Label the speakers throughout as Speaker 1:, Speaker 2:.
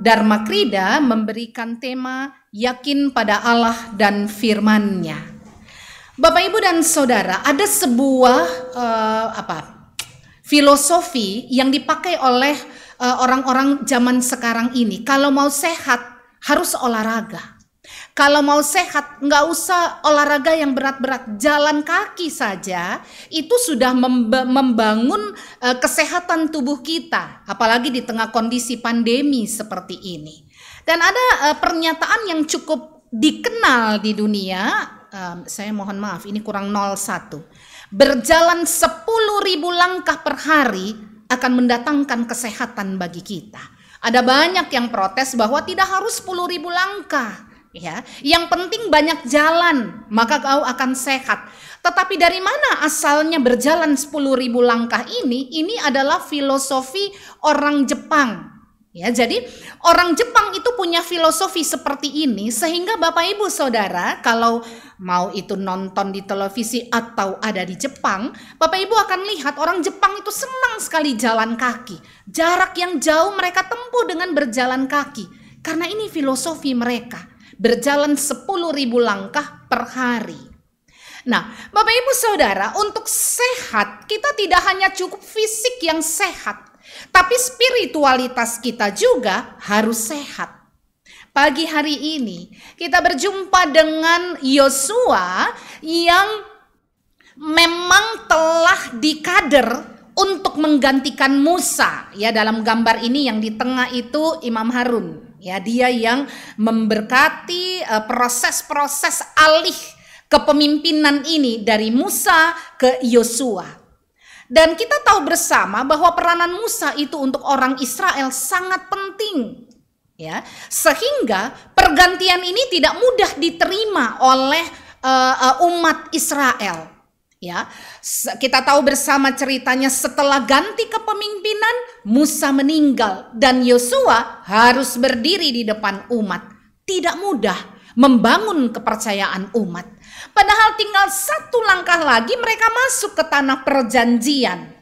Speaker 1: Dharma Krida memberikan tema yakin pada Allah dan firman-Nya. Bapak, Ibu, dan Saudara, ada sebuah filosofi yang dipakai oleh orang-orang zaman sekarang ini. Kalau mau sehat harus olahraga. Kalau mau sehat nggak usah olahraga yang berat-berat, jalan kaki saja itu sudah membangun kesehatan tubuh kita, apalagi di tengah kondisi pandemi seperti ini. Dan ada pernyataan yang cukup dikenal di dunia, saya mohon maaf ini kurang 01. Berjalan 10.000 langkah per hari akan mendatangkan kesehatan bagi kita. Ada banyak yang protes bahwa tidak harus 10.000 langkah. Ya, yang penting banyak jalan, maka kau akan sehat. Tetapi dari mana asalnya berjalan 10.000 langkah ini? Ini adalah filosofi orang Jepang. Ya, jadi orang Jepang itu punya filosofi seperti ini, sehingga Bapak Ibu Saudara kalau mau itu nonton di televisi atau ada di Jepang, Bapak Ibu akan lihat orang Jepang itu senang sekali jalan kaki. Jarak yang jauh mereka tempuh dengan berjalan kaki, karena ini filosofi mereka. Berjalan 10.000 langkah per hari. Nah, Bapak Ibu Saudara, untuk sehat kita tidak hanya cukup fisik yang sehat, tapi spiritualitas kita juga harus sehat. Pagi hari ini kita berjumpa dengan Yosua yang memang telah dikader untuk menggantikan Musa. Ya, dalam gambar ini yang di tengah itu Imam Harun. Ya, dia yang memberkati proses-proses alih kepemimpinan ini dari Musa ke Yosua. Dan kita tahu bersama bahwa peranan Musa itu untuk orang Israel sangat penting. Ya, sehingga pergantian ini tidak mudah diterima oleh umat Israel. Ya, kita tahu bersama ceritanya setelah ganti kepemimpinan Musa meninggal dan Yosua harus berdiri di depan umat. Tidak mudah membangun kepercayaan umat. Padahal tinggal satu langkah lagi mereka masuk ke tanah perjanjian.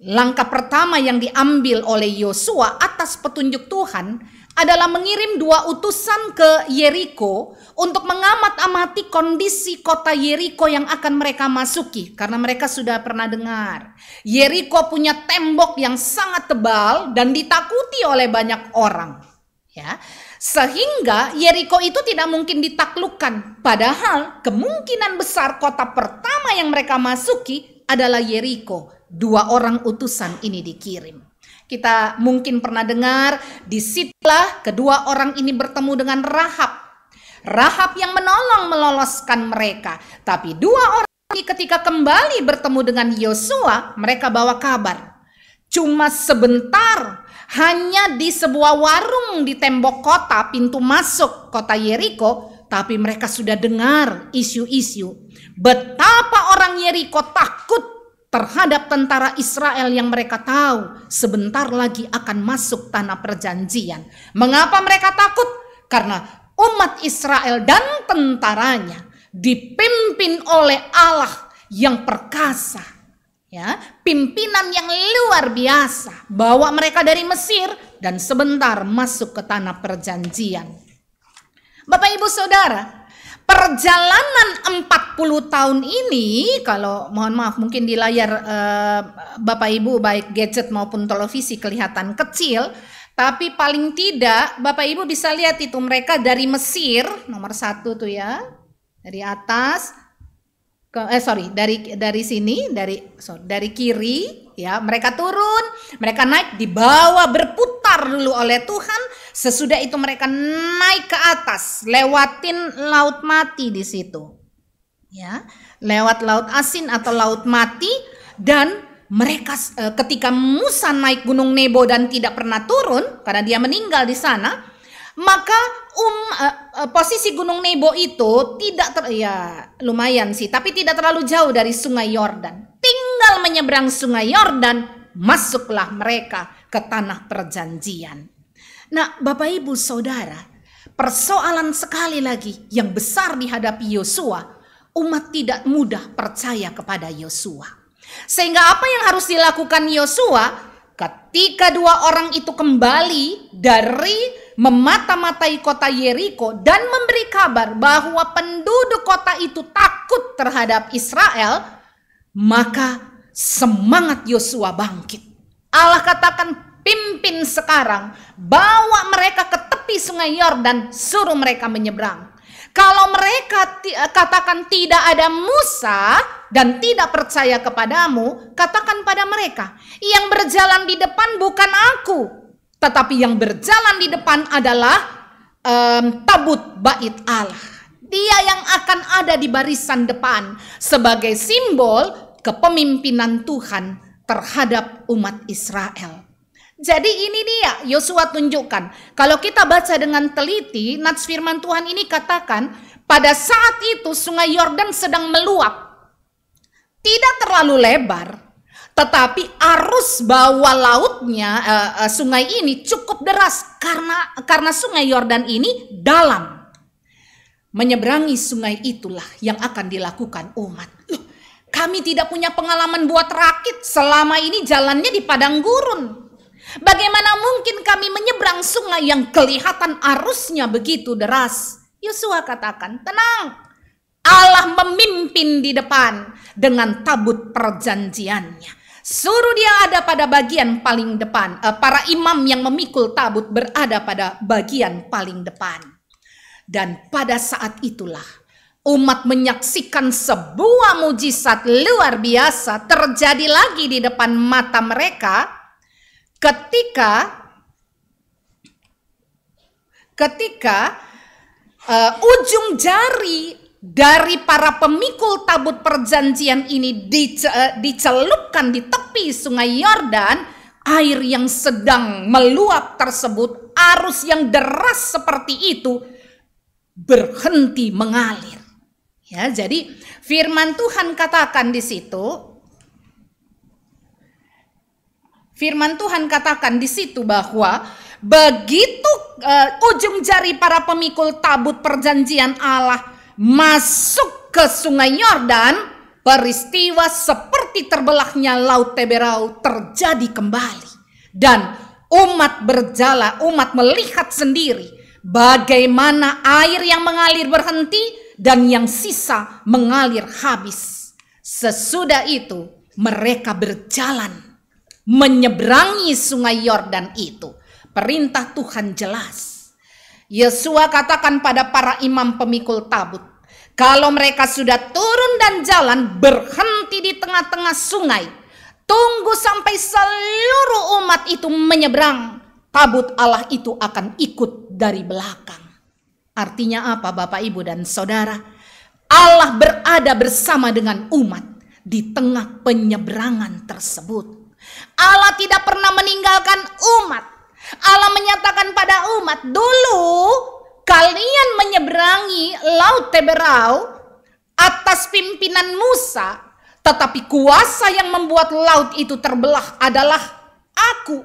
Speaker 1: Langkah pertama yang diambil oleh Yosua atas petunjuk Tuhan adalah mengirim 2 utusan ke Yeriko untuk mengamat-amati kondisi kota Yeriko yang akan mereka masuki, karena mereka sudah pernah dengar Yeriko punya tembok yang sangat tebal dan ditakuti oleh banyak orang. Ya, sehingga Yeriko itu tidak mungkin ditaklukkan. Padahal kemungkinan besar kota pertama yang mereka masuki adalah Yeriko. 2 orang utusan ini dikirim. Kita mungkin pernah dengar, disitulah kedua orang ini bertemu dengan Rahab. Rahab yang menolong meloloskan mereka. Tapi 2 orang ini ketika kembali bertemu dengan Yosua, mereka bawa kabar. Cuma sebentar, hanya di sebuah warung di tembok kota, pintu masuk kota Yeriko, tapi mereka sudah dengar isu-isu betapa orang Yeriko takut terhadap tentara Israel yang mereka tahu sebentar lagi akan masuk tanah perjanjian. Mengapa mereka takut? Karena umat Israel dan tentaranya dipimpin oleh Allah yang perkasa. Ya, pimpinan yang luar biasa, bawa mereka dari Mesir dan sebentar masuk ke tanah perjanjian. Bapak Ibu Saudara, perjalanan 40 tahun ini, kalau mohon maaf mungkin di layar Bapak Ibu baik gadget maupun televisi kelihatan kecil, tapi paling tidak Bapak Ibu bisa lihat itu mereka dari Mesir, nomor 1 tuh ya, dari atas dari sini, dari kiri ya, mereka turun, mereka naik, dibawa berputar dulu oleh Tuhan. Sesudah itu mereka naik ke atas, lewatin laut mati di situ. Ya, lewat laut asin atau laut mati, dan mereka ketika Musa naik Gunung Nebo dan tidak pernah turun karena dia meninggal di sana, maka posisi Gunung Nebo itu lumayan sih, tapi tidak terlalu jauh dari Sungai Yordan. Tinggal menyeberang Sungai Yordan, masuklah mereka ke tanah perjanjian. Nah, Bapak Ibu Saudara, persoalan sekali lagi yang besar dihadapi Yosua, umat tidak mudah percaya kepada Yosua. Sehingga apa yang harus dilakukan Yosua? Ketika dua orang itu kembali dari memata-matai kota Yeriko dan memberi kabar bahwa penduduk kota itu takut terhadap Israel, maka semangat Yosua bangkit. Allah katakan, pimpin sekarang, bawa mereka ke tepi sungai Yordan, suruh mereka menyeberang. Kalau mereka katakan tidak ada Musa dan tidak percaya kepadamu, katakan pada mereka, yang berjalan di depan bukan aku, tetapi yang berjalan di depan adalah tabut bait Allah. Dia yang akan ada di barisan depan sebagai simbol kepemimpinan Tuhan terhadap umat Israel. Jadi ini dia Yosua tunjukkan. Kalau kita baca dengan teliti, nats firman Tuhan ini katakan, pada saat itu sungai Yordan sedang meluap. Tidak terlalu lebar, tetapi arus bawah lautnya sungai ini cukup deras karena sungai Yordan ini dalam. Menyeberangi sungai itulah yang akan dilakukan umat. Kami tidak punya pengalaman buat rakit, selama ini jalannya di padang gurun. Bagaimana mungkin kami menyeberang sungai yang kelihatan arusnya begitu deras? Yosua katakan, tenang, Allah memimpin di depan dengan tabut perjanjiannya. Suruh dia ada pada bagian paling depan. Para imam yang memikul tabut berada pada bagian paling depan. Dan pada saat itulah umat menyaksikan sebuah mujizat luar biasa terjadi lagi di depan mata mereka. Ketika ujung jari dari para pemikul tabut perjanjian ini dicelupkan di tepi sungai Yordan, air yang sedang meluap tersebut, arus yang deras seperti itu berhenti mengalir. Ya, jadi firman Tuhan katakan di situ. Firman Tuhan katakan di situ bahwa begitu ujung jari para pemikul tabut perjanjian Allah masuk ke sungai Yordan, peristiwa seperti terbelahnya laut Teberau terjadi kembali. Dan umat melihat sendiri bagaimana air yang mengalir berhenti dan yang sisa mengalir habis. Sesudah itu mereka berjalan menyeberangi sungai Yordan itu. Perintah Tuhan jelas. Yosua katakan pada para imam pemikul tabut, kalau mereka sudah turun dan jalan, berhenti di tengah-tengah sungai, tunggu sampai seluruh umat itu menyeberang. Tabut Allah itu akan ikut dari belakang. Artinya apa, Bapak, Ibu, dan Saudara? Allah berada bersama dengan umat di tengah penyeberangan tersebut. Allah tidak pernah meninggalkan umat. Allah menyatakan pada umat, dulu kalian menyeberangi laut Teberau atas pimpinan Musa, tetapi kuasa yang membuat laut itu terbelah adalah aku.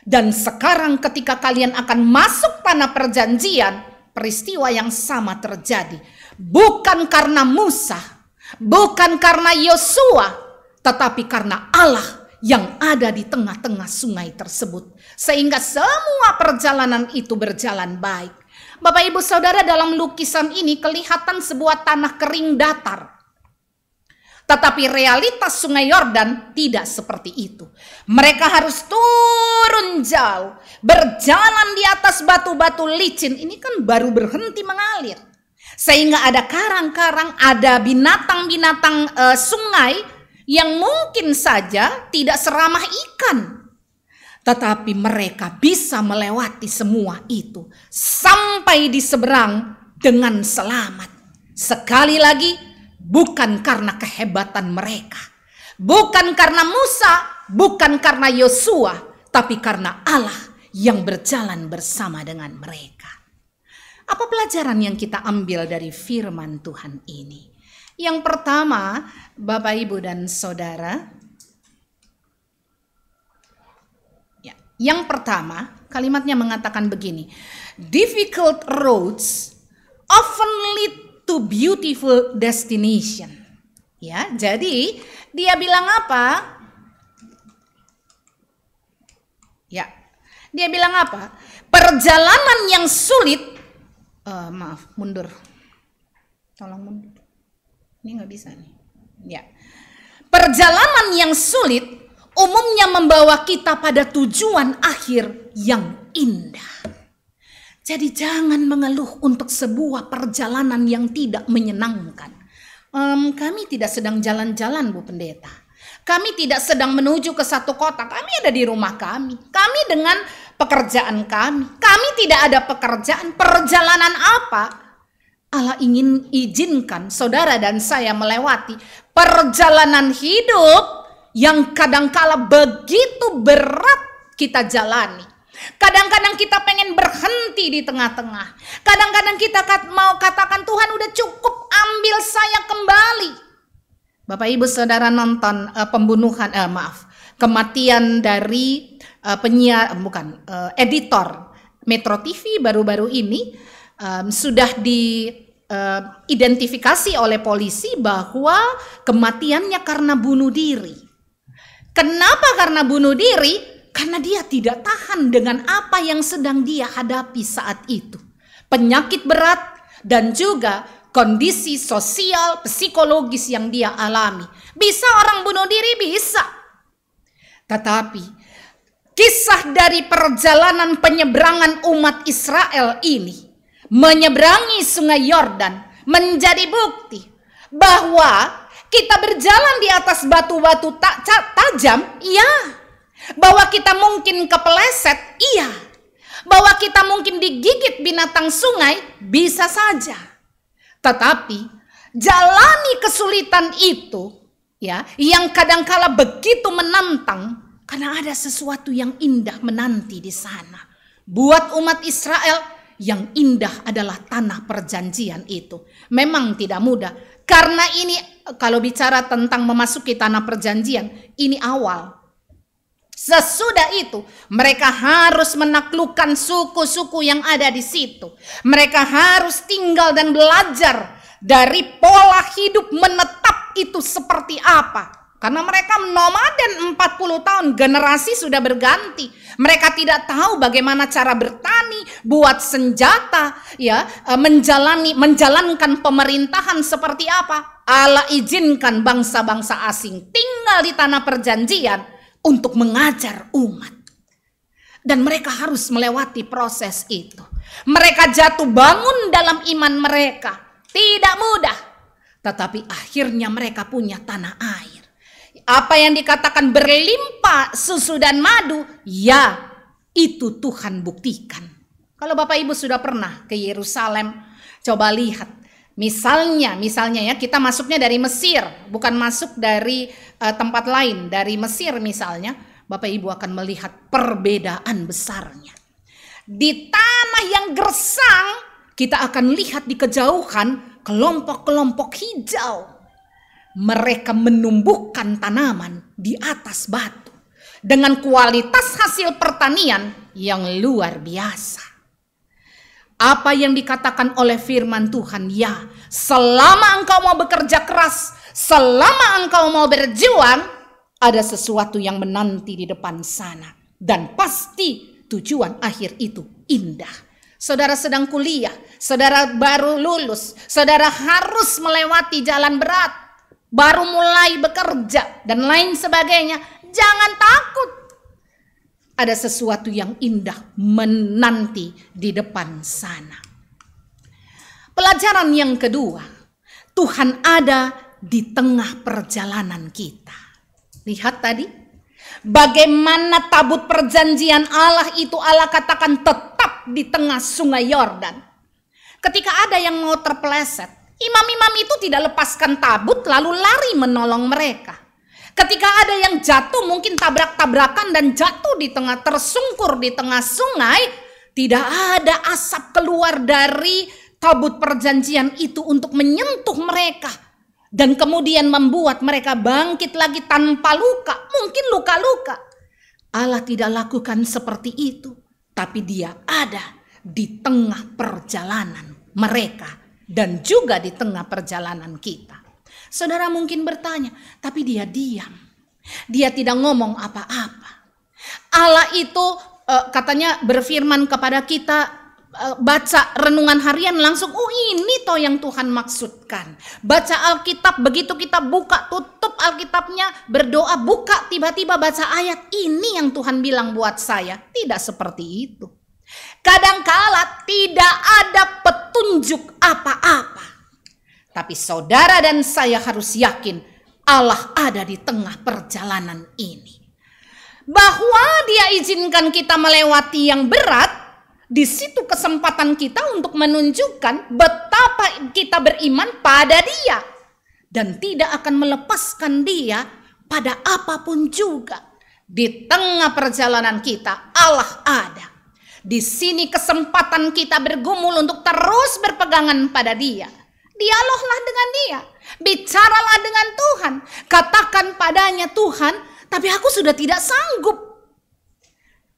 Speaker 1: Dan sekarang ketika kalian akan masuk tanah perjanjian, peristiwa yang sama terjadi. Bukan karena Musa, bukan karena Yosua, tetapi karena Allah yang ada di tengah-tengah sungai tersebut. Sehingga semua perjalanan itu berjalan baik. Bapak, Ibu, Saudara, dalam lukisan ini kelihatan sebuah tanah kering datar. Tetapi realitas sungai Yordan tidak seperti itu. Mereka harus turun jauh, berjalan di atas batu-batu licin. Ini kan baru berhenti mengalir. Sehingga ada karang-karang, ada binatang-binatang sungai yang mungkin saja tidak seramah ikan. Tetapi mereka bisa melewati semua itu sampai di seberang dengan selamat. Sekali lagi, bukan karena kehebatan mereka, bukan karena Musa, bukan karena Yosua, tapi karena Allah yang berjalan bersama dengan mereka. Apa pelajaran yang kita ambil dari firman Tuhan ini? Yang pertama, Bapak, Ibu, dan Saudara, yang pertama kalimatnya mengatakan begini, difficult roads often lead to beautiful destination. Ya, jadi dia bilang apa? Dia bilang apa? Perjalanan yang sulit, maaf, mundur. Tolong mundur. Ini nggak bisa nih. Ya. Perjalanan yang sulit umumnya membawa kita pada tujuan akhir yang indah. Jadi jangan mengeluh untuk sebuah perjalanan yang tidak menyenangkan. Kami tidak sedang jalan-jalan, Bu Pendeta. Kami tidak sedang menuju ke satu kota. Kami ada di rumah kami. Kami dengan pekerjaan kami. Kami tidak ada pekerjaan. Perjalanan apa? Allah ingin izinkan saudara dan saya melewati perjalanan hidup yang kadangkala begitu berat kita jalani. Kadang-kadang kita pengen berhenti di tengah-tengah. Kadang-kadang kita mau katakan, Tuhan udah cukup, ambil saya kembali. Bapak Ibu Saudara nonton kematian dari editor Metro TV baru-baru ini, sudah diidentifikasi oleh polisi bahwa kematiannya karena bunuh diri. Kenapa karena bunuh diri? Karena dia tidak tahan dengan apa yang sedang dia hadapi saat itu. Penyakit berat dan juga kondisi sosial, psikologis yang dia alami. Bisa orang bunuh diri? Bisa. Tetapi kisah dari perjalanan penyeberangan umat Israel ini menyeberangi sungai Yordan menjadi bukti bahwa kita berjalan di atas batu-batu tajam, iya. Bahwa kita mungkin kepeleset, iya. Bahwa kita mungkin digigit binatang sungai, bisa saja. Tetapi jalani kesulitan itu, ya, yang kadangkala begitu menantang, karena ada sesuatu yang indah menanti di sana. Buat umat Israel, yang indah adalah tanah perjanjian itu. Memang tidak mudah, karena ini kalau bicara tentang memasuki tanah perjanjian, ini awal. Sesudah itu mereka harus menaklukkan suku-suku yang ada di situ. Mereka harus tinggal dan belajar dari pola hidup menetap itu seperti apa. Karena mereka nomaden 40 tahun, generasi sudah berganti. Mereka tidak tahu bagaimana cara bertani, buat senjata, ya, menjalankan pemerintahan seperti apa. Allah izinkan bangsa-bangsa asing tinggal di tanah perjanjian untuk mengajar umat. Dan mereka harus melewati proses itu. Mereka jatuh bangun dalam iman mereka. Tidak mudah. Tetapi akhirnya mereka punya tanah air. Apa yang dikatakan berlimpah susu dan madu, ya, itu Tuhan buktikan. Kalau Bapak Ibu sudah pernah ke Yerusalem, coba lihat. Misalnya ya, kita masuknya dari Mesir, bukan masuk dari tempat lain, dari Mesir misalnya, Bapak Ibu akan melihat perbedaan besarnya. Di tanah yang gersang, kita akan lihat di kejauhan kelompok-kelompok hijau. Mereka menumbuhkan tanaman di atas batu dengan kualitas hasil pertanian yang luar biasa. Apa yang dikatakan oleh firman Tuhan, ya, selama engkau mau bekerja keras, selama engkau mau berjuang, ada sesuatu yang menanti di depan sana. Dan pasti tujuan akhir itu indah. Saudara sedang kuliah, saudara baru lulus, saudara harus melewati jalan berat, baru mulai bekerja, dan lain sebagainya. Jangan takut. Ada sesuatu yang indah menanti di depan sana. Pelajaran yang kedua, Tuhan ada di tengah perjalanan kita. Lihat tadi, bagaimana tabut perjanjian Allah itu Allah katakan tetap di tengah sungai Yordan. Ketika ada yang mau terpeleset, imam-imam itu tidak lepaskan tabut lalu lari menolong mereka. Ketika ada yang jatuh, mungkin tabrak-tabrakan dan jatuh di tengah, tersungkur di tengah sungai, tidak ada asap keluar dari tabut perjanjian itu untuk menyentuh mereka. Dan kemudian membuat mereka bangkit lagi tanpa luka, mungkin luka-luka. Allah tidak lakukan seperti itu, tapi Dia ada di tengah perjalanan mereka dan juga di tengah perjalanan kita. Saudara mungkin bertanya, tapi Dia diam. Dia tidak ngomong apa-apa. Allah itu katanya berfirman kepada kita, baca renungan harian langsung, oh ini toh yang Tuhan maksudkan. Baca Alkitab, begitu kita buka tutup Alkitabnya, berdoa buka, tiba-tiba baca ayat, ini yang Tuhan bilang buat saya. Tidak seperti itu. Kadangkala tidak ada petunjuk apa-apa. Tapi saudara dan saya harus yakin Allah ada di tengah perjalanan ini. Bahwa Dia izinkan kita melewati yang berat, di situ kesempatan kita untuk menunjukkan betapa kita beriman pada Dia dan tidak akan melepaskan Dia pada apapun juga. Di tengah perjalanan kita Allah ada. Di sini kesempatan kita bergumul untuk terus berpegangan pada Dia. Dialoglah dengan Dia, bicaralah dengan Tuhan, katakan padanya, Tuhan, tapi aku sudah tidak sanggup.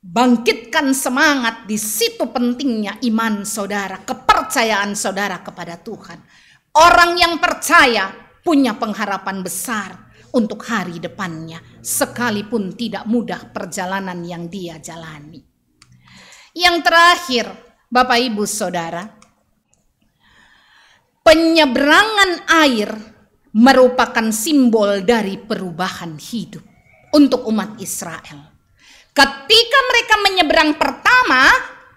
Speaker 1: Bangkitkan semangat, di situ pentingnya iman saudara, kepercayaan saudara kepada Tuhan. Orang yang percaya punya pengharapan besar untuk hari depannya, sekalipun tidak mudah perjalanan yang dia jalani. Yang terakhir, Bapak Ibu Saudara, penyeberangan air merupakan simbol dari perubahan hidup untuk umat Israel. Ketika mereka menyeberang pertama,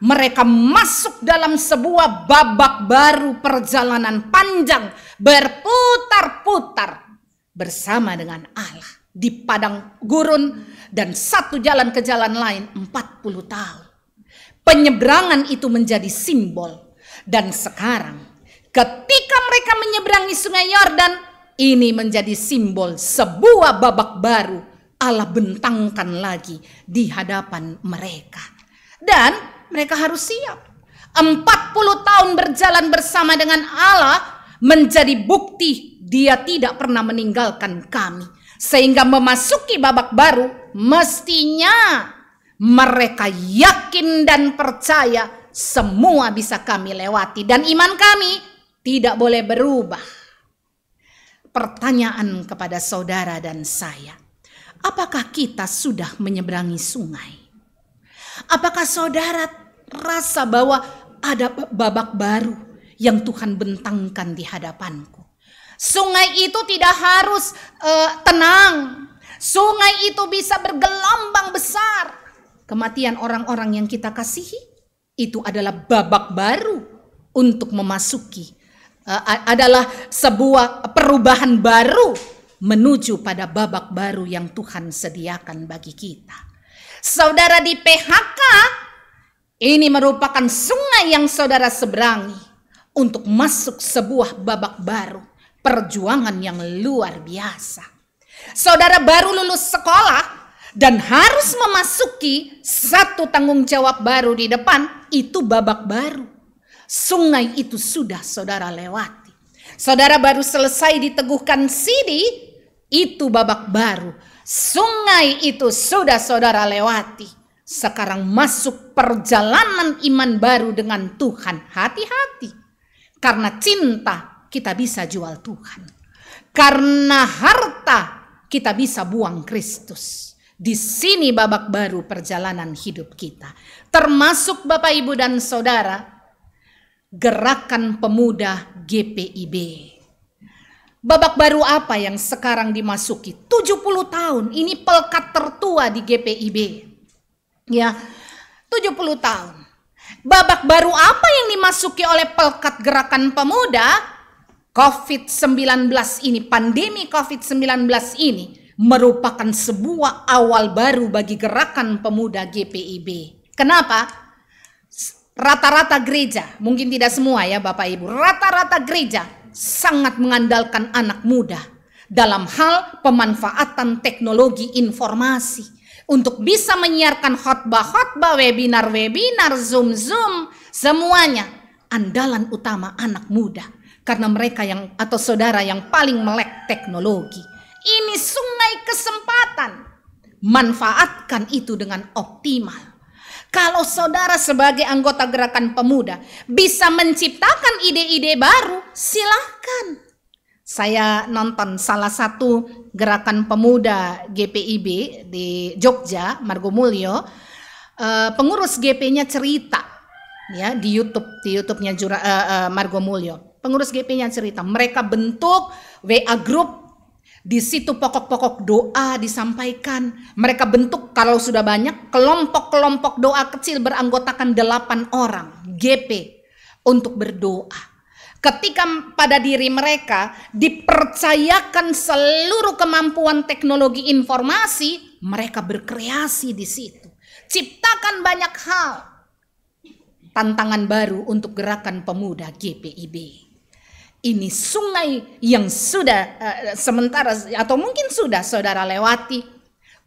Speaker 1: mereka masuk dalam sebuah babak baru perjalanan panjang, berputar-putar bersama dengan Allah di padang gurun dan satu jalan ke jalan lain 40 tahun. Penyeberangan itu menjadi simbol. Dan sekarang ketika mereka menyeberangi sungai Yordan, ini menjadi simbol sebuah babak baru Allah bentangkan lagi di hadapan mereka. Dan mereka harus siap. 40 tahun berjalan bersama dengan Allah menjadi bukti Dia tidak pernah meninggalkan kami. Sehingga memasuki babak baru, mestinya mereka yakin dan percaya semua bisa kami lewati. Dan iman kami tidak boleh berubah. Pertanyaan kepada saudara dan saya, apakah kita sudah menyeberangi sungai? Apakah saudara rasa bahwa ada babak baru yang Tuhan bentangkan di hadapanku? Sungai itu tidak harus tenang. Sungai itu bisa bergelombang besar. Kematian orang-orang yang kita kasihi itu adalah babak baru untuk memasuki. Adalah sebuah perubahan baru menuju pada babak baru yang Tuhan sediakan bagi kita. Saudara, di PHK, ini merupakan sungai yang saudara seberangi untuk masuk sebuah babak baru, perjuangan yang luar biasa. Saudara baru lulus sekolah dan harus memasuki satu tanggung jawab baru di depan, itu babak baru. Sungai itu sudah saudara lewati. Saudara baru selesai diteguhkan sidi, itu babak baru. Sungai itu sudah saudara lewati. Sekarang masuk perjalanan iman baru dengan Tuhan. Hati-hati. Karena cinta kita bisa jual Tuhan. Karena harta kita bisa buang Kristus. Di sini babak baru perjalanan hidup kita. Termasuk Bapak Ibu dan Saudara, Gerakan Pemuda GPIB. Babak baru apa yang sekarang dimasuki? 70 tahun. Ini pelkat tertua di GPIB. Ya, 70 tahun. Babak baru apa yang dimasuki oleh pelkat Gerakan Pemuda? COVID-19 ini, pandemi COVID-19 ini merupakan sebuah awal baru bagi Gerakan Pemuda GPIB. Kenapa? Rata-rata gereja, mungkin tidak semua ya Bapak Ibu, rata-rata gereja sangat mengandalkan anak muda dalam hal pemanfaatan teknologi informasi untuk bisa menyiarkan khotbah-khotbah, webinar-webinar, Zoom-Zoom, semuanya andalan utama anak muda karena mereka yang atau saudara yang paling melek teknologi. Ini sungai kesempatan, manfaatkan itu dengan optimal. Kalau saudara sebagai anggota Gerakan Pemuda bisa menciptakan ide-ide baru, silahkan. Saya nonton salah satu Gerakan Pemuda GPIB di Jogja, Margomulyo. pengurus GP-nya cerita ya di YouTube-nya Margo Mulyo. Pengurus GP-nya cerita, mereka bentuk WA group, di situ pokok-pokok doa disampaikan. Mereka bentuk kalau sudah banyak kelompok-kelompok doa kecil beranggotakan 8 orang GP untuk berdoa. Ketika pada diri mereka dipercayakan seluruh kemampuan teknologi informasi, mereka berkreasi di situ. Ciptakan banyak hal. Tantangan baru untuk gerakan pemuda GPIB. Ini sungai yang sudah sementara atau mungkin sudah saudara lewati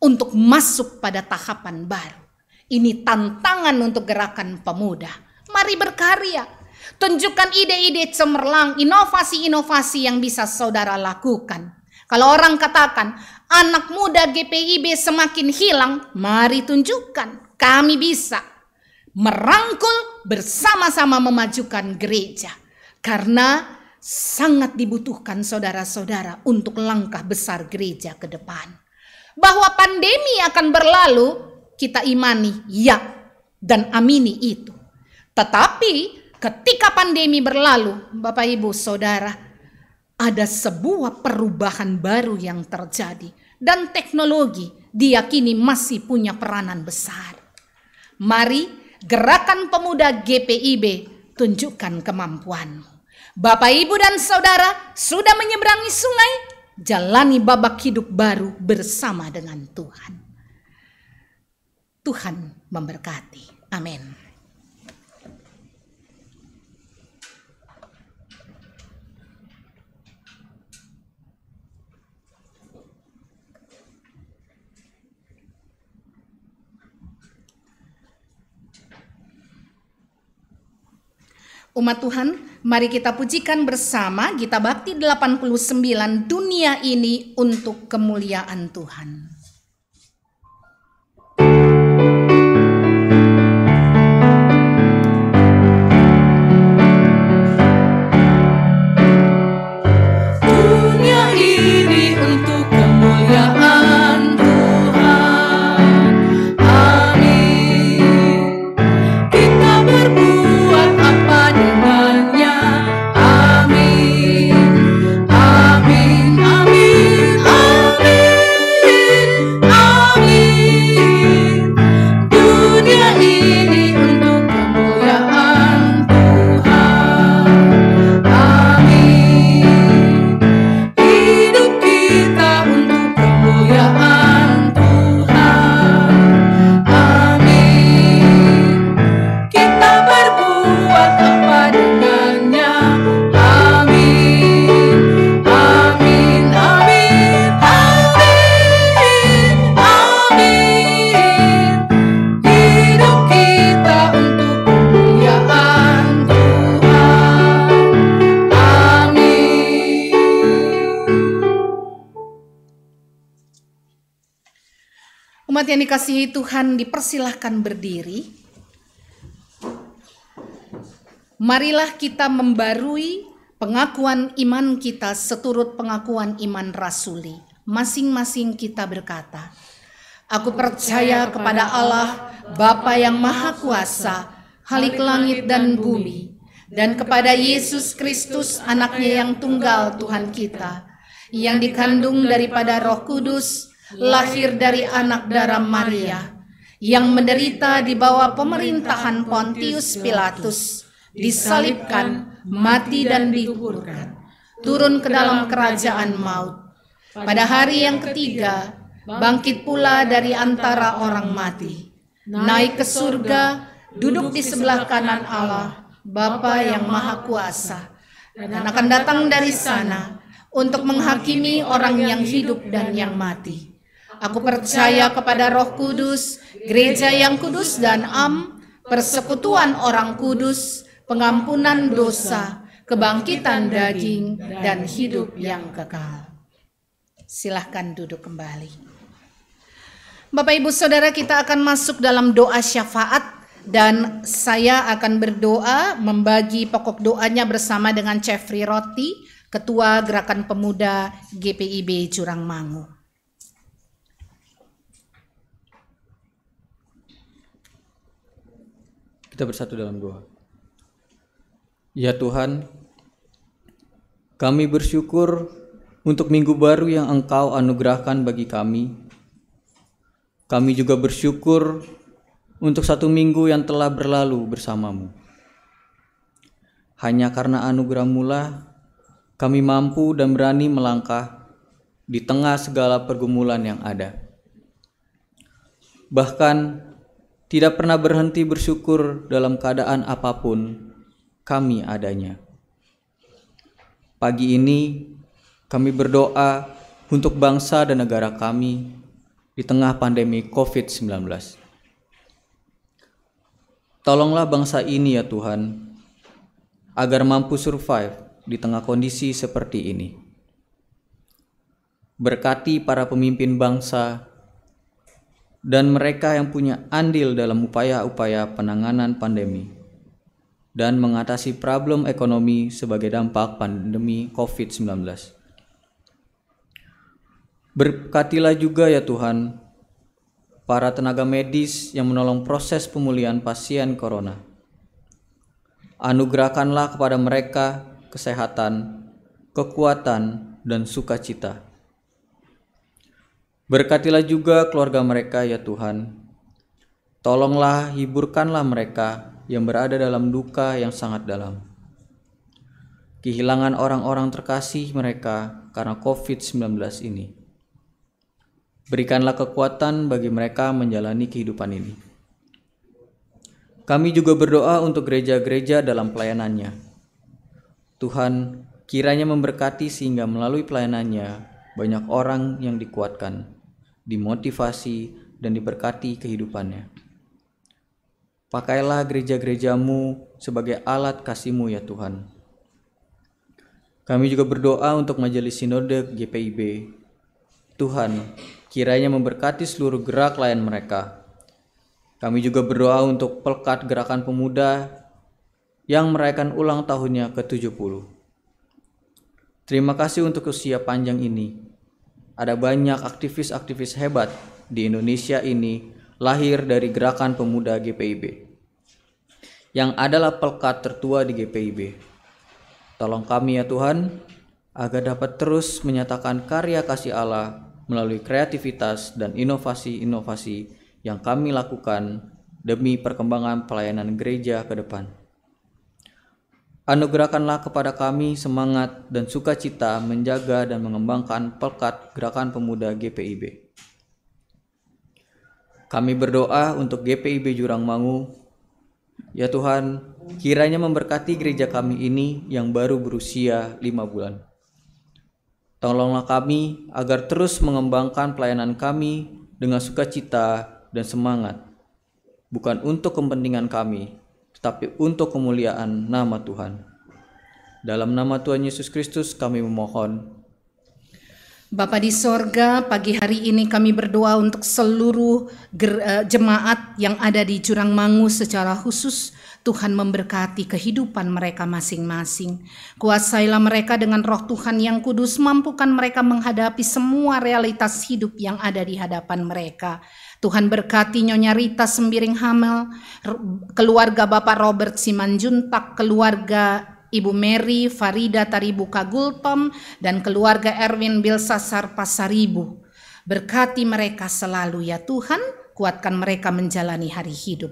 Speaker 1: untuk masuk pada tahapan baru. Ini tantangan untuk gerakan pemuda. Mari berkarya. Tunjukkan ide-ide cemerlang, inovasi-inovasi yang bisa saudara lakukan. Kalau orang katakan anak muda GPIB semakin hilang, mari tunjukkan kami bisa merangkul bersama-sama memajukan gereja. Karena sangat dibutuhkan saudara-saudara untuk langkah besar gereja ke depan. Bahwa pandemi akan berlalu, kita imani ya dan amini itu. Tetapi ketika pandemi berlalu, Bapak Ibu Saudara, ada sebuah perubahan baru yang terjadi. Dan teknologi diyakini masih punya peranan besar. Mari gerakan pemuda GPIB tunjukkan kemampuanmu. Bapak Ibu dan Saudara sudah menyeberangi sungai, jalani babak hidup baru bersama dengan Tuhan. Tuhan memberkati. Amin. Umat Tuhan, mari kita pujikan bersama Gita Bakti 89, Dunia Ini untuk Kemuliaan Tuhan.
Speaker 2: Dunia ini untuk kemuliaan Tuhan. Amin. Kita berbuat apa dengannya? Amin. Amin. Amin. Amin. Amin. Dunia ini untuk kemuliaan Tuhan. Amin. Hidup kita untuk kemuliaan Tuhan. Amin. Kita berbuat apa dengannya? Amin. Amin. Amin. Amin. Amin. Hidup kita untuk kemuliaan Tuhan. Amin.
Speaker 1: Umat yang dikasihi Tuhan, dipersilahkan berdiri. Marilah kita membarui pengakuan iman kita seturut pengakuan iman rasuli. Masing-masing kita berkata, aku percaya kepada Allah, Bapa yang Maha Kuasa, Khalik langit dan bumi, dan kepada Yesus Kristus, anaknya yang tunggal Tuhan kita, yang dikandung daripada Roh Kudus, lahir dari anak darah Maria, yang menderita di bawah pemerintahan Pontius Pilatus, disalibkan, mati dan dikuburkan, turun ke dalam kerajaan maut. Pada hari yang ketiga, bangkit pula dari antara orang mati, naik ke surga, duduk di sebelah kanan Allah, Bapa yang Maha Kuasa, dan akan datang dari sana untuk menghakimi orang yang hidup dan yang mati. Aku percaya kepada Roh Kudus, gereja yang kudus dan persekutuan orang kudus, pengampunan dosa, kebangkitan daging, dan hidup yang kekal. Silahkan duduk kembali. Bapak Ibu Saudara, kita akan masuk dalam doa syafaat, dan saya akan berdoa membagi pokok doanya bersama dengan Jeffrey Roti, Ketua Gerakan Pemuda GPIB Jurangmangu.
Speaker 3: Kita bersatu dalam doa. Ya Tuhan, kami bersyukur untuk minggu baru yang Engkau anugerahkan bagi kami. Kami juga bersyukur untuk 1 minggu yang telah berlalu bersamamu. Hanya karena anugerah-Mu lah kami mampu dan berani melangkah di tengah segala pergumulan yang ada. Bahkan tidak pernah berhenti bersyukur dalam keadaan apapun kami adanya. Pagi ini kami berdoa untuk bangsa dan negara kami di tengah pandemi COVID-19. Tolonglah bangsa ini ya Tuhan, agar mampu survive di tengah kondisi seperti ini. Berkati para pemimpin bangsa dan mereka yang punya andil dalam upaya-upaya penanganan pandemi dan mengatasi problem ekonomi sebagai dampak pandemi COVID-19. Berkatilah juga ya Tuhan para tenaga medis yang menolong proses pemulihan pasien corona. Anugerahkanlah kepada mereka kesehatan, kekuatan, dan sukacita. Berkatilah juga keluarga mereka ya Tuhan. Tolonglah hiburkanlah mereka yang berada dalam duka yang sangat dalam. Kehilangan orang-orang terkasih mereka karena COVID-19 ini. Berikanlah kekuatan bagi mereka menjalani kehidupan ini. Kami juga berdoa untuk gereja-gereja dalam pelayanannya. Tuhan, kiranya memberkati sehingga melalui pelayanannya banyak orang yang dikuatkan, dimotivasi, dan diberkati kehidupannya. Pakailah gereja-gerejamu sebagai alat kasih-Mu ya Tuhan. Kami juga berdoa untuk Majelis Sinode GPIB. Tuhan, kiranya memberkati seluruh gerak layan mereka. Kami juga berdoa untuk Pelkat Gerakan Pemuda yang merayakan ulang tahunnya ke-70. Terima kasih untuk usia panjang ini. Ada banyak aktivis-aktivis hebat di Indonesia ini lahir dari Gerakan Pemuda GPIB, yang adalah pelkat tertua di GPIB. Tolong kami ya Tuhan, agar dapat terus menyatakan karya kasih Allah melalui kreativitas dan inovasi-inovasi yang kami lakukan demi perkembangan pelayanan gereja ke depan. Anugerahkanlah kepada kami semangat dan sukacita menjaga dan mengembangkan pelkat Gerakan Pemuda GPIB. Kami berdoa untuk GPIB Jurangmangu. Ya Tuhan, kiranya memberkati gereja kami ini yang baru berusia 5 bulan. Tolonglah kami agar terus mengembangkan pelayanan kami dengan sukacita dan semangat, bukan untuk kepentingan kami, tetapi untuk kemuliaan nama Tuhan. Dalam nama Tuhan Yesus Kristus kami memohon.
Speaker 1: Bapa di sorga, pagi hari ini kami berdoa untuk seluruh jemaat yang ada di Jurangmangu secara khusus. Tuhan memberkati kehidupan mereka masing-masing. Kuasailah mereka dengan roh Tuhan yang kudus, mampukan mereka menghadapi semua realitas hidup yang ada di hadapan mereka. Tuhan berkati Nyonya Rita Sembiring Hamel, keluarga Bapak Robert Simanjuntak, keluarga Ibu Mary Farida Taribu Kagultom, dan keluarga Erwin Bilsasar Pasaribu. Berkati mereka selalu ya Tuhan, kuatkan mereka menjalani hari hidup.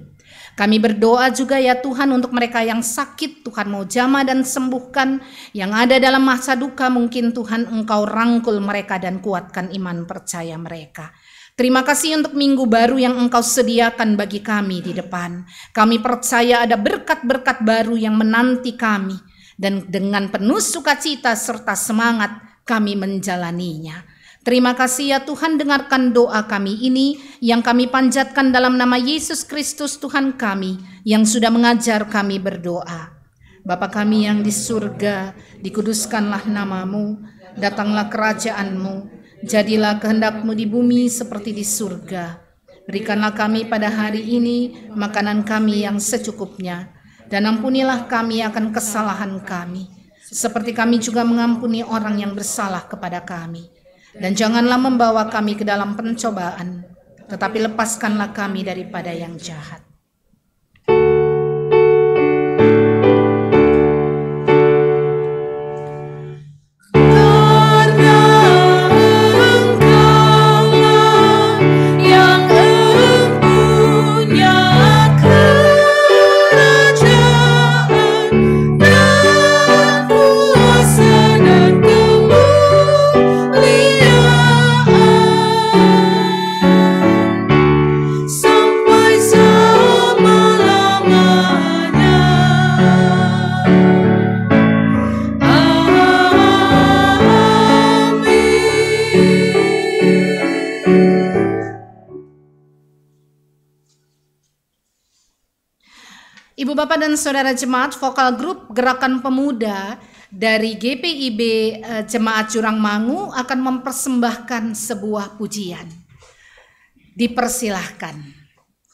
Speaker 1: Kami berdoa juga ya Tuhan untuk mereka yang sakit, Tuhan mau jamah dan sembuhkan. Yang ada dalam masa duka mungkin Tuhan Engkau rangkul mereka dan kuatkan iman percaya mereka. Terima kasih untuk minggu baru yang Engkau sediakan bagi kami di depan. Kami percaya ada berkat-berkat baru yang menanti kami. Dan dengan penuh sukacita serta semangat kami menjalaninya. Terima kasih ya Tuhan, dengarkan doa kami ini yang kami panjatkan dalam nama Yesus Kristus Tuhan kami yang sudah mengajar kami berdoa. Bapa kami yang di surga, dikuduskanlah nama-Mu, datanglah kerajaan-Mu, jadilah kehendak-Mu di bumi seperti di surga. Berikanlah kami pada hari ini makanan kami yang secukupnya, dan ampunilah kami akan kesalahan kami, seperti kami juga mengampuni orang yang bersalah kepada kami. Dan janganlah membawa kami ke dalam pencobaan, tetapi lepaskanlah kami daripada yang jahat. Bapak dan Saudara Jemaat, vokal grup Gerakan Pemuda dari GPIB Jemaat Jurangmangu akan mempersembahkan sebuah pujian. Dipersilahkan.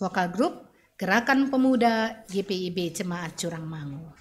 Speaker 1: Vokal grup Gerakan Pemuda GPIB Jemaat Jurangmangu.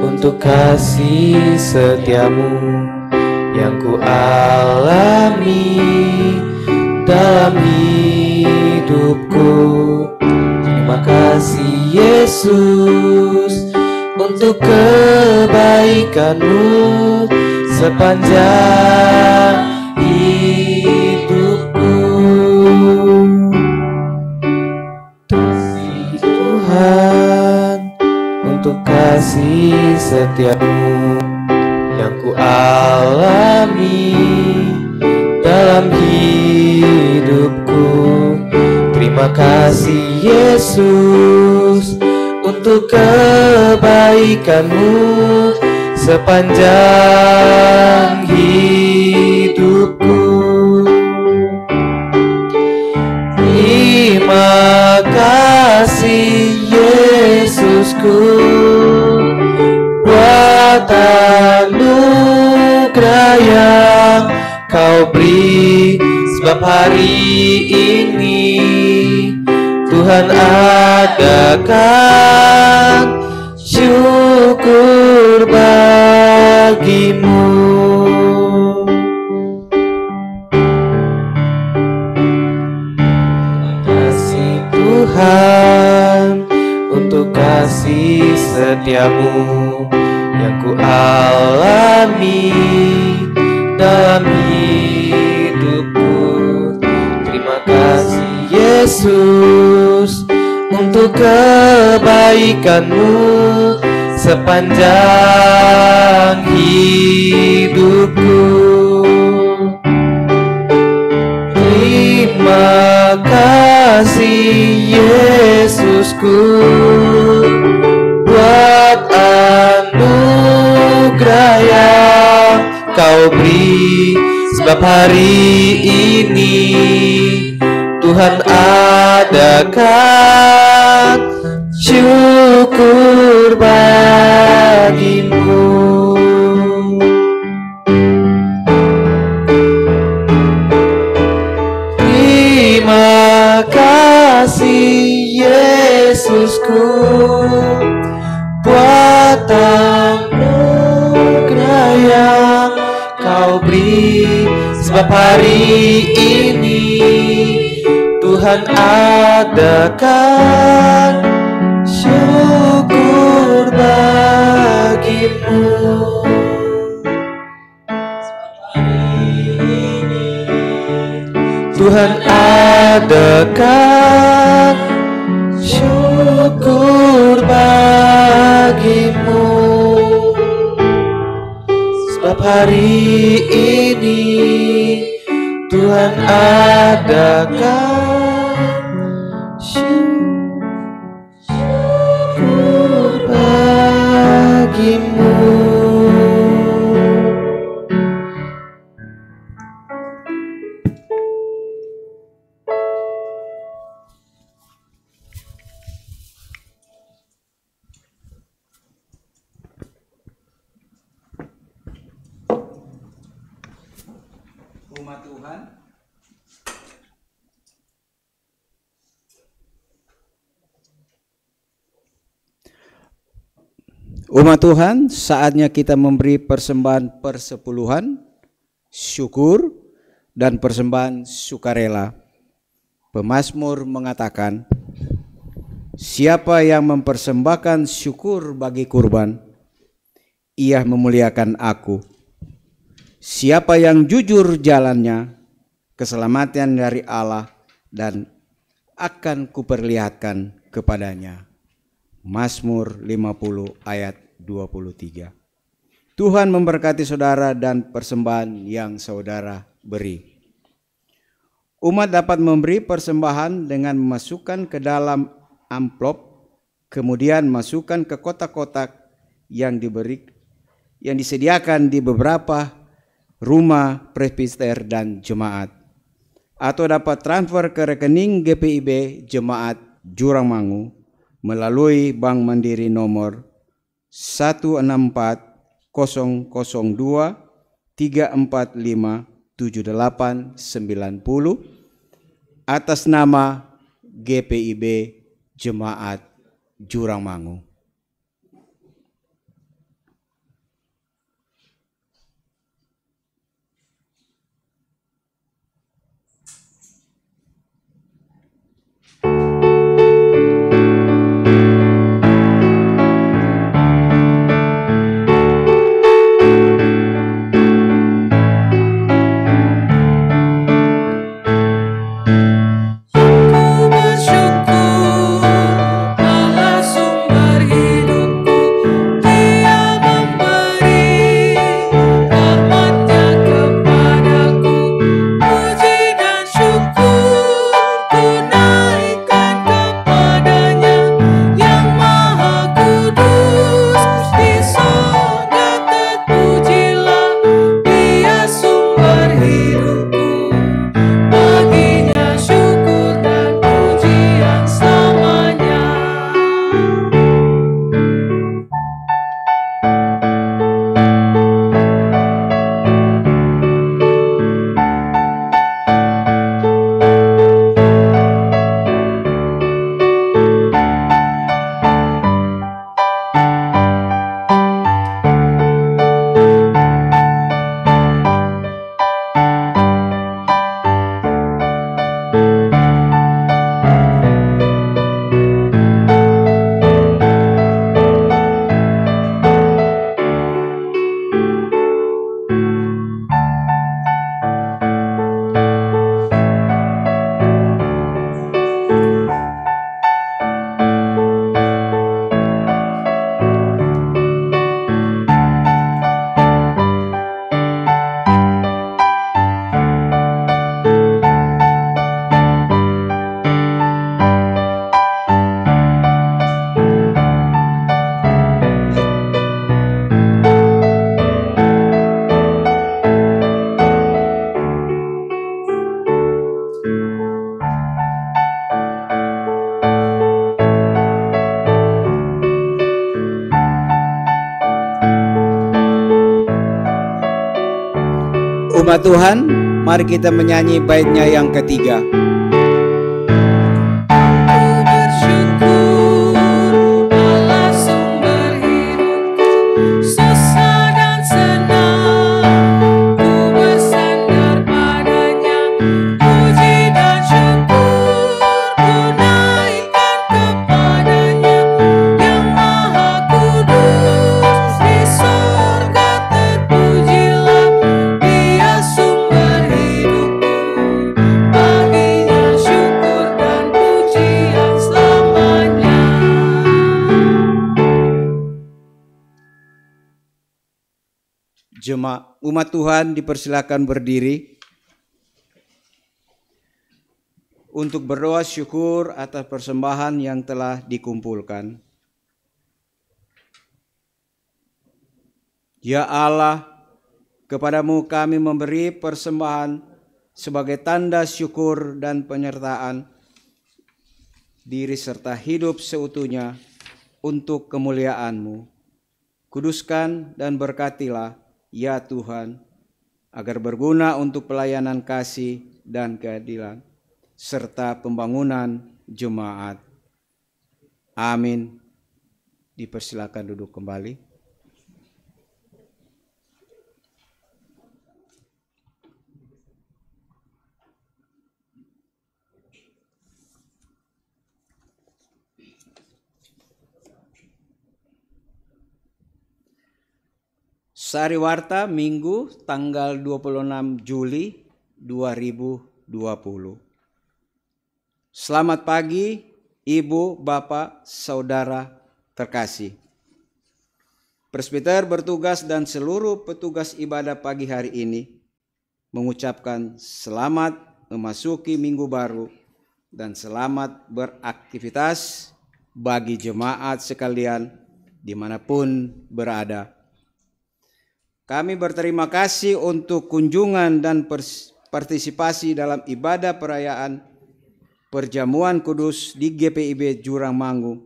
Speaker 4: Untuk kasih setiamu yang ku alami dalam hidupku. Terima kasih Yesus untuk kebaikanmu sepanjang hidupku. Kasih Tuhan untuk kasih setiamu yang ku alami dalam hidupku. Terima kasih Yesus untuk kebaikanmu sepanjang hidupku. Terima kasih Yesusku buat anugerah yang kau beri, sebab hari ini Tuhan adakan syukur bagimu. Terima kasih Tuhan untuk kasih setiamu yang ku alami dalam hidupku. Terima kasih Yesus untuk kebaikanmu sepanjang hidupku. Terima kasih Yesusku buat anugerah yang kau beri, sebab hari ini Tuhan adakan syukur bagimu. Terima kasih Yesusku buat anugerah yang kau beri, sebab hari ini Tuhan adakan syukur bagimu. Tuhan adakan syukur bagimu, sebab hari ini Tuhan adakan syukur bagimu.
Speaker 5: Umat Tuhan, saatnya kita memberi persembahan persepuluhan, syukur, dan persembahan sukarela. Pemazmur mengatakan, siapa yang mempersembahkan syukur bagi kurban, ia memuliakan aku. Siapa yang jujur jalannya, keselamatan dari Allah dan akan kuperlihatkan kepadanya. Mazmur 50 ayat 23. Tuhan memberkati saudara dan persembahan yang saudara beri. Umat dapat memberi persembahan dengan memasukkan ke dalam amplop, kemudian masukkan ke kotak-kotak yang disediakan di beberapa rumah presbiter dan jemaat, atau dapat transfer ke rekening GPIB Jemaat Jurangmangu melalui Bank Mandiri nomor 16402345789 atas nama GPIB Jemaat Jurangmangu. Umat Tuhan, mari kita menyanyi baitnya yang ketiga. Umat Tuhan dipersilakan berdiri untuk berdoa syukur atas persembahan yang telah dikumpulkan. Ya Allah, kepadamu kami memberi persembahan sebagai tanda syukur dan penyertaan diri serta hidup seutuhnya untuk kemuliaan-Mu. Kuduskan dan berkatilah, ya Tuhan, agar berguna untuk pelayanan kasih dan keadilan, serta pembangunan jemaat. Amin. Dipersilakan duduk kembali. Sariwarta Minggu tanggal 26 Juli 2020. Selamat pagi Ibu, Bapak, Saudara terkasih. Presbiter bertugas dan seluruh petugas ibadah pagi hari ini mengucapkan selamat memasuki minggu baru dan selamat beraktivitas bagi jemaat sekalian dimanapun berada. Kami berterima kasih untuk kunjungan dan partisipasi dalam ibadah perayaan Perjamuan Kudus di GPIB Jurangmangu.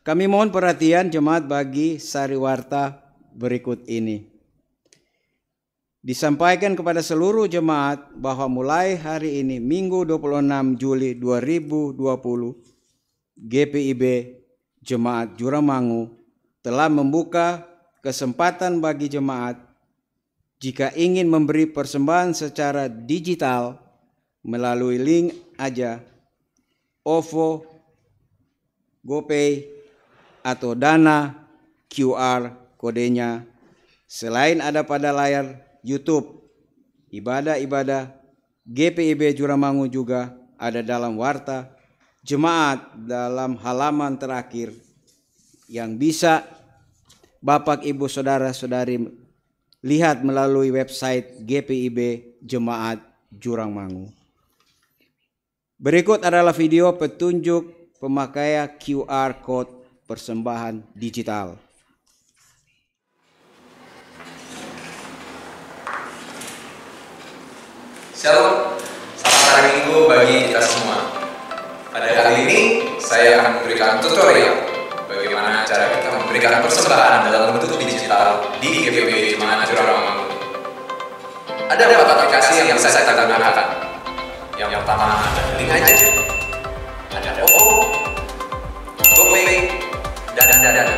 Speaker 5: Kami mohon perhatian jemaat bagi sariwarta berikut ini. Disampaikan kepada seluruh jemaat bahwa mulai hari ini Minggu 26 Juli 2020 GPIB Jemaat Jurangmangu telah membuka kesempatan bagi jemaat jika ingin memberi persembahan secara digital melalui link aja, OVO, GoPay atau Dana QR kodenya selain ada pada layar YouTube. Ibadah-ibadah GPIB Jurangmangu juga ada dalam warta jemaat dalam halaman terakhir yang bisa Bapak, Ibu, Saudara-saudari lihat melalui website GPIB Jemaat Jurangmangu. Berikut adalah video petunjuk pemakaian QR Code persembahan digital.
Speaker 6: Shalom, selamat hari Minggu bagi kita semua. Pada kali ini saya akan memberikan tutorial bagaimana cara kita memberikan persembahan dalam bentuk digital di GPIB Jemaat Jurangmangu. Ada 4 aplikasi yang bisa kita gunakan. Yang pertama ada link aja, ada OVO, GoPay, dan Dana.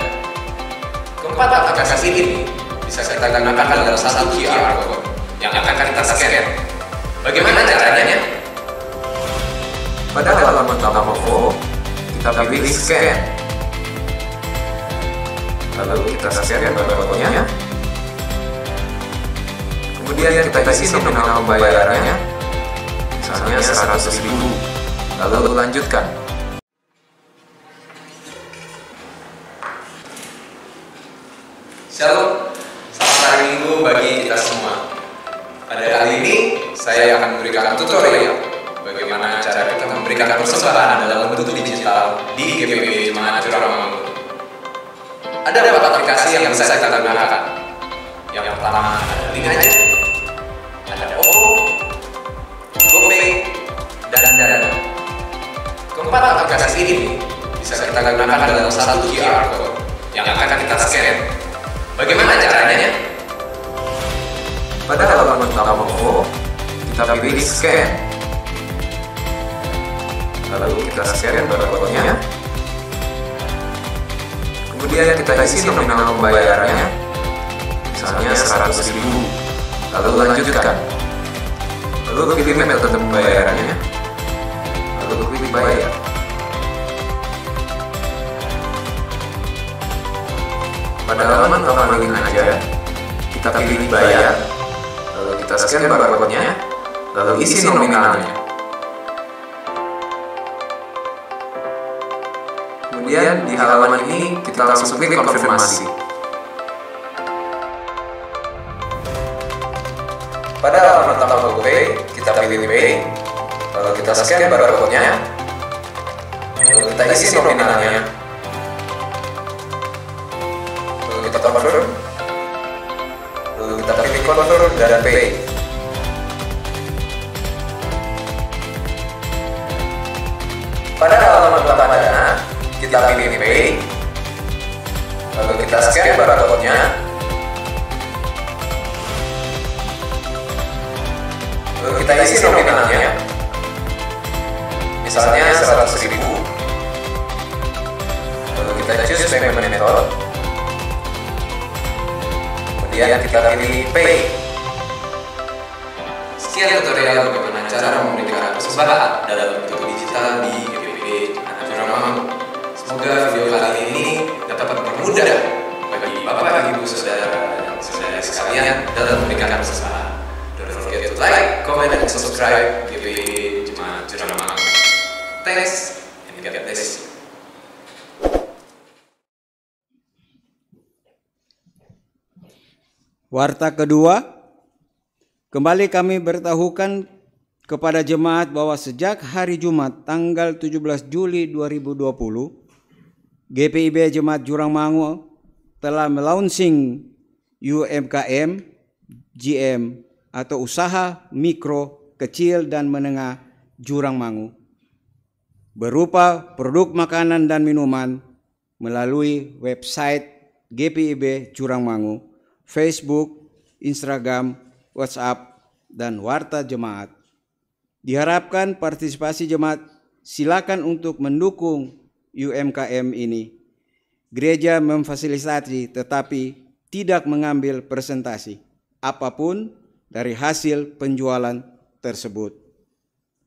Speaker 6: Keempat aplikasi ini bisa kita gunakan dalam satu QR code yang akan kita scan. Bagaimana caranya? Pada halaman utama OVO, kita pilih scan. Lalu kita scan barcode-nya. Kemudian kita isi nominal pembayarannya, misalnya 100.000. Lalu lanjutkan. Shalom, selamat hari Minggu bagi kita semua. Pada kali ini saya akan memberikan tutorial bagaimana cara kita memberikan persembahan dalam bentuk digital di GPIB Jemaat Jurangmangu. Ada 4 aplikasi yang bisa kita gunakan. Yang pertama ada link aja, ada OVO, GoPay, dan Dana. Keempat aplikasi ini bisa kita gunakan dalam satu QR code yang akan kita scan. Bagaimana caranya? Pada halaman utama OVO, kita pilih scan. Lalu kita scan barcode-nya. Kemudian kita isi nominal pembayarannya, misalnya 100.000. Lalu lanjutkan. Lalu pilih metode pembayarannya. Lalu pilih bayar. Pada halaman utama link aja, kita pilih bayar. Lalu kita scan barcode-nya, lalu isi nominalnya. Kemudian di halaman ini kita langsung klik konfirmasi. Pada halaman utama GoPay, kita pilih Pay, lalu kita scan barcode-nya, lalu kita isi nominalnya, lalu kita confirm, lalu kita pilih Confirm dan Pay. menambahkan dana, kita pilih pay, lalu kita scan barcode-nya, lalu kita isi nominalnya, misalnya 100.000, lalu kita choose payment method, kemudian kita pilih pay. Sekian tutorial bagaimana cara memberikan persembahan dalam bentuk digital di GPIB Anak Jurang. Semoga video kali ini dapat mempermudah bagi Bapak, Ibu, Saudara, dan saudara sekalian dalam memberikan persembahan. Don't forget to like, comment, and subscribe GPIB Jemaat Jurang. Thanks, and God bless you.
Speaker 5: Warta kedua, kembali kami beritahukan kepada jemaat bahwa sejak hari Jumat tanggal 17 Juli 2020, GPIB Jemaat Jurangmangu telah melaunching UMKM GM atau Usaha Mikro, Kecil dan Menengah Jurangmangu berupa produk makanan dan minuman melalui website GPIB Jurangmangu, Facebook, Instagram, WhatsApp, dan Warta Jemaat. Diharapkan partisipasi jemaat silakan untuk mendukung UMKM ini. Gereja memfasilitasi tetapi tidak mengambil presentasi apapun dari hasil penjualan tersebut.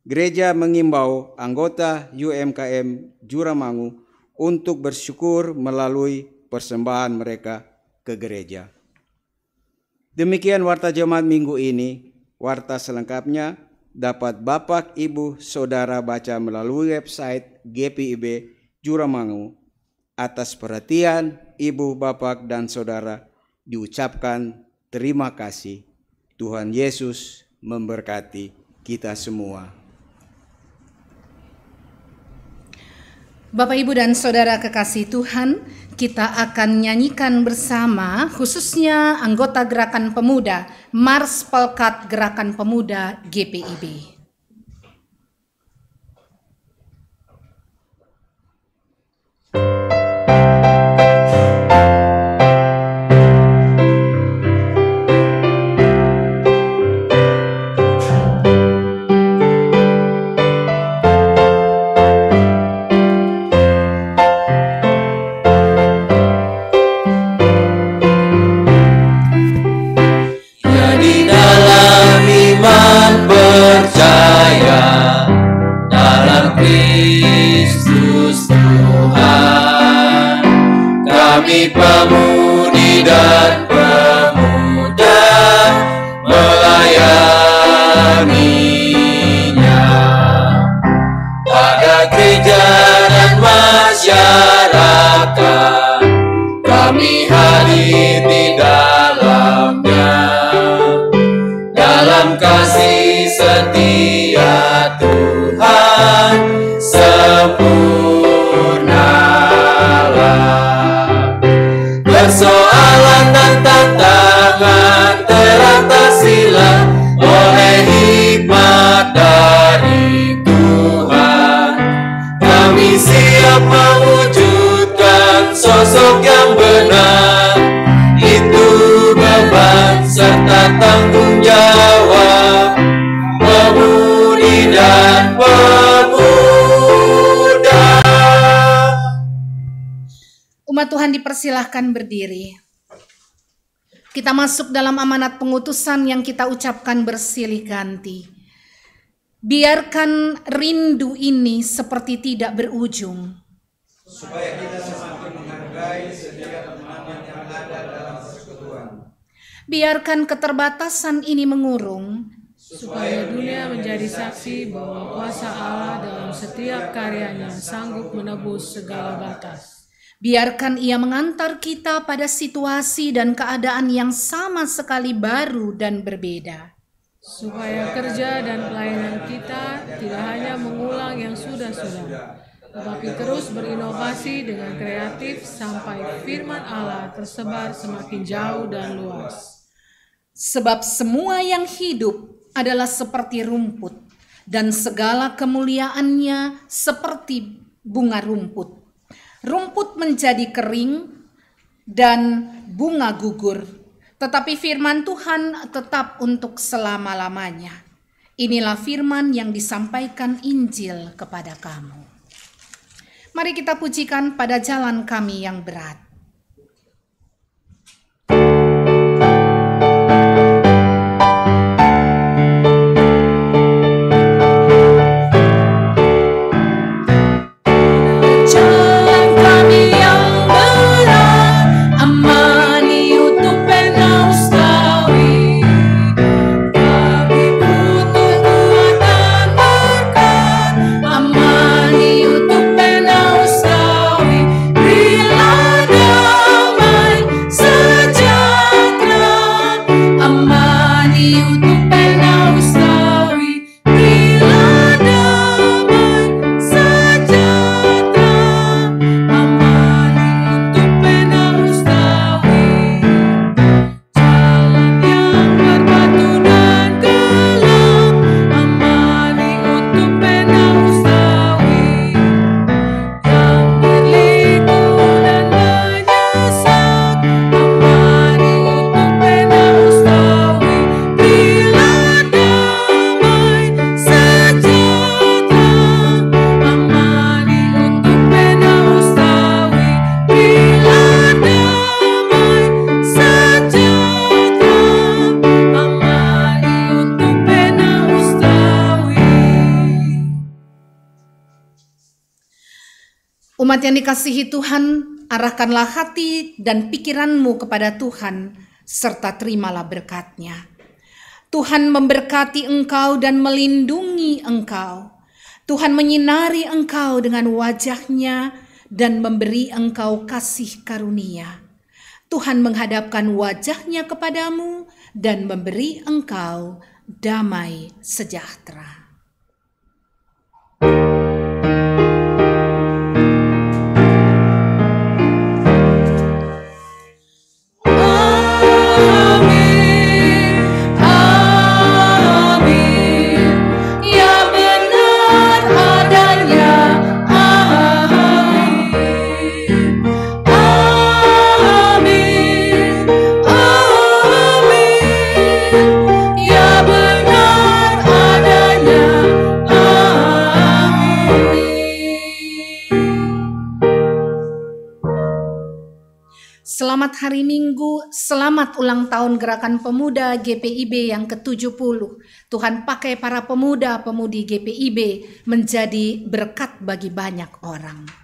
Speaker 5: Gereja mengimbau anggota UMKM Jurangmangu untuk bersyukur melalui persembahan mereka ke gereja. Demikian Warta Jemaat minggu ini. Warta selengkapnya dapat Bapak, Ibu, Saudara baca melalui website GPIB Jurangmangu. Atas perhatian Ibu, Bapak, dan Saudara diucapkan terima kasih. Tuhan Yesus memberkati kita semua.
Speaker 1: Bapak, Ibu, dan Saudara kekasih Tuhan, kita akan nyanyikan bersama khususnya anggota Gerakan Pemuda, Mars Pelkat Gerakan Pemuda GPIB.
Speaker 4: Pemudi dan pemuda melayaninya pada gereja dan masyarakat, kami hadir di dalamnya dalam kasih setia Tuhan sempurnalah. Persoalan dan tantangan teratasilah oleh hikmat dari Tuhan. Kami siap mewujudkan sosok yang benar. Itu beban serta tanggung jawab pemudi dan pemuda.
Speaker 1: Umat Tuhan dipersilahkan berdiri. Kita masuk dalam amanat pengutusan yang kita ucapkan bersilih ganti. Biarkan rindu ini seperti tidak berujung,
Speaker 5: Supaya kita semakin menghargai setiap teman yang ada dalam persekutuan.
Speaker 1: biarkan keterbatasan ini mengurung,
Speaker 2: supaya dunia menjadi saksi bahwa kuasa Allah dalam setiap karyanya sanggup menebus segala batas.
Speaker 1: biarkan ia mengantar kita pada situasi dan keadaan yang sama sekali baru dan berbeda.
Speaker 2: Supaya kerja dan pelayanan kita tidak hanya mengulang yang sudah-sudah, tetapi terus berinovasi dengan kreatif sampai firman Allah tersebar semakin jauh dan luas.
Speaker 1: Sebab semua yang hidup adalah seperti rumput, dan segala kemuliaannya seperti bunga rumput. Rumput menjadi kering dan bunga gugur, tetapi firman Tuhan tetap untuk selama-lamanya. Inilah firman yang disampaikan Injil kepada kamu. Mari kita pujikan pada jalan kami yang berat. Umat yang dikasihi Tuhan, arahkanlah hati dan pikiranmu kepada Tuhan, serta terimalah berkat-Nya. Tuhan memberkati engkau dan melindungi engkau. Tuhan menyinari engkau dengan wajah-Nya dan memberi engkau kasih karunia. Tuhan menghadapkan wajah-Nya kepadamu dan memberi engkau damai sejahtera. Selamat hari Minggu, selamat ulang tahun Gerakan Pemuda GPIB yang ke-70. Tuhan pakai para pemuda-pemudi GPIB menjadi berkat bagi banyak orang.